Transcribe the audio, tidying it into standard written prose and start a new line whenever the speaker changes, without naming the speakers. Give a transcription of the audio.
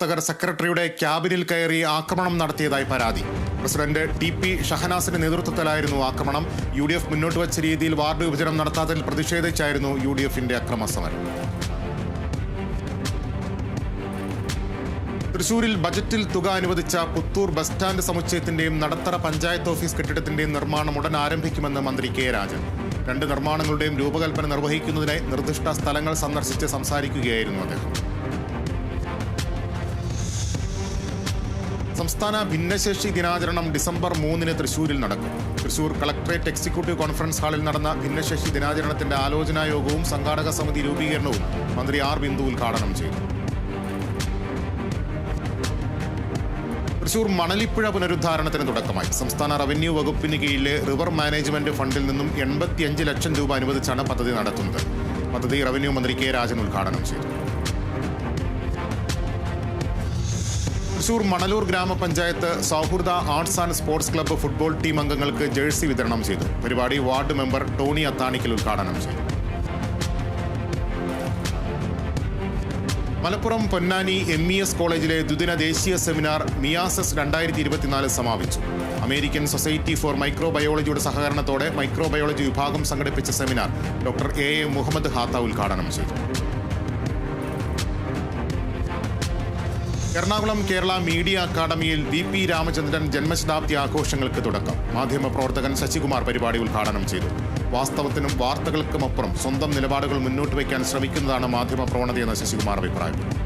സെക്രട്ടറിയുടെ ക്യാബിനിൽ കയറി ആക്രമണം നടത്തിയതായി പരാതി. പ്രസിഡന്റ് TP ഷഹനാസിന്റെ നേതൃത്വത്തിലായിരുന്നു ആക്രമണം. UDF മുന്നോട്ട് വച്ച രീതിയിൽ വാർഡ് വിഭജനം നടത്താത്തതിൽ പ്രതിഷേധിച്ചായിരുന്നു UDFന്റെ അക്രമസമരം. തൃശൂരിൽ ബജറ്റിൽ തുക അനുവദിച്ച പുത്തൂർ ബസ് സ്റ്റാൻഡ് സമുച്ചയത്തിന്റെയും നടത്തറ പഞ്ചായത്ത് ഓഫീസ് കെട്ടിടത്തിന്റെയും നിർമ്മാണം ഉടൻ ആരംഭിക്കുമെന്ന് മന്ത്രി K രാജൻ. രണ്ട് നിർമ്മാണങ്ങളുടെയും രൂപകൽപ്പന നിർവഹിക്കുന്നതിനായി നിർദ്ദിഷ്ട സ്ഥലങ്ങൾ സന്ദർശിച്ച് സംസാരിക്കുകയായിരുന്നു അദ്ദേഹം. സംസ്ഥാന ഭിന്നശേഷി ദിനാചരണം ഡിസംബർ 3 തൃശൂരിൽ നടക്കും. തൃശൂർ കളക്ടറേറ്റ് എക്സിക്യൂട്ടീവ് കോൺഫറൻസ് ഹാളിൽ നടന്ന ഭിന്നശേഷി ദിനാചരണത്തിന്റെ ആലോചനാ യോഗവും സംഘാടക സമിതി രൂപീകരണവും മന്ത്രി R ബിന്ദു ഉദ്ഘാടനം ചെയ്തു. തൃശൂർ മണലിപ്പുഴ പുനരുദ്ധാരണത്തിന് തുടക്കമായി. സംസ്ഥാന റവന്യൂ വകുപ്പിന് കീഴിലെ റിവർ മാനേജ്മെന്റ് ഫണ്ടിൽ നിന്നും 85 ലക്ഷം രൂപ അനുവദിച്ചാണ് പദ്ധതി നടത്തുന്നത്. പദ്ധതി റവന്യൂ മന്ത്രി K രാജൻ ഉദ്ഘാടനം ചെയ്തു. തൃശൂർ മണലൂർ ഗ്രാമപഞ്ചായത്ത് സൗഹൃദ arts and sports club football team അംഗങ്ങൾക്ക് ജേഴ്സി വിതരണം ചെയ്തു. പരിപാടി വാർഡ് മെമ്പർ ടോണി അത്താണിക്കൽ ഉദ്ഘാടനം ചെയ്തു. മലപ്പുറം പൊന്നാനി MES കോളേജിലെ ദ്വിദിന ദേശീയ സെമിനാർ മിയാസസ് 2024 സമാപിച്ചു. അമേരിക്കൻ സൊസൈറ്റി ഫോർ മൈക്രോബയോളജിയുടെ സഹകരണത്തോടെ മൈക്രോബയോളജി വിഭാഗം സംഘടിപ്പിച്ച സെമിനാർ ഡോക്ടർ A മുഹമ്മദ് ഹാത്ത ഉദ്ഘാടനം ചെയ്തു. എറണാകുളം കേരള മീഡിയ അക്കാദമിയിൽ VP രാമചന്ദ്രൻ ജന്മശതാബ്ദി ആഘോഷങ്ങൾക്ക് തുടക്കം. മാധ്യമപ്രവർത്തകൻ ശശികുമാർ പരിപാടി ഉദ്ഘാടനം ചെയ്തു. വാസ്തവത്തിനും വാർത്തകൾക്കുമപ്പുറം സ്വന്തം നിലപാടുകൾ മുന്നോട്ട് വയ്ക്കാൻ ശ്രമിക്കുന്നതാണ് മാധ്യമ പ്രവണതയെന്ന് ശശികുമാർ അഭിപ്രായപ്പെട്ടു.